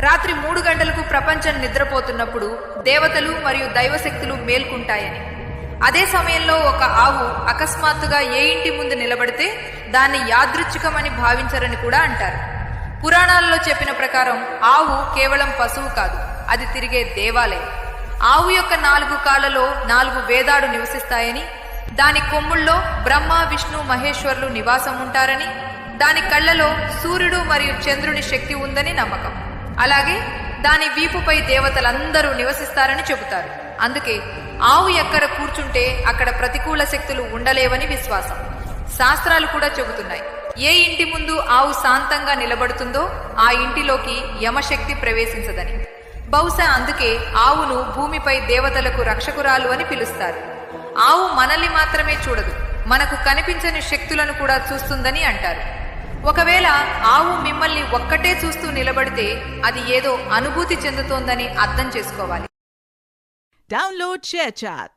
రాత్రి 3 గంటలకు ప్రపంచం నిద్రపోతున్నప్పుడు దేవతలు మరియు దైవశక్తులు మేల్కుంటాయని. అదే సమయంలో ఒక ఆవు అకస్మాత్తుగా ఏ ఇంటి ముందు నిలబడితే దాన్ని యాదృచ్ఛికమని భావించరని కూడా అంటారు. పురాణాలలో చెప్పిన ప్రకారం ఆవు కేవలం పశువు కాదు, అది తిరిగే దేవాలయం. ఆవు యొక్క 4 కాళ్లలో 4 వేదాలు నివసిస్తాయని, దాని కొమ్ముల్లో బ్రహ్మ, విష్ణు, మహేశ్వరులు నివాసం ఉంటారని, దాని కళ్లలో సూర్యుడు మరియు చంద్రుని శక్తి ఉందని నమ్మకం. అలాగే దాని వీపుపై దేవతలందరూ నివసిస్తారని చెబుతారు. అందుకే ఆవు ఎక్కడ కూర్చుంటే అక్కడ ప్రతికూల శక్తులు ఉండలేవని విశ్వాసం. శాస్త్రాలు కూడా చెబుతున్నాయి, ఏ ఇంటి ముందు ఆవు శాంతంగా నిలబడుతుందో ఆ ఇంటిలోకి యమశక్తి ప్రవేశించదని. బహుశా అందుకే ఆవును భూమిపై దేవతలకు రక్షకురాలు అని పిలుస్తారు. ఆవు మనల్ని మాత్రమే చూడదు, మనకు కనిపించని శక్తులను కూడా చూస్తుందని అంటారు. ఒకవేళ ఆవు మిమ్మల్ని ఒక్కటే చూస్తూ నిలబడితే అది ఏదో అనుభూతి చెందుతోందని అర్థం చేసుకోవాలి. Download ShareChat.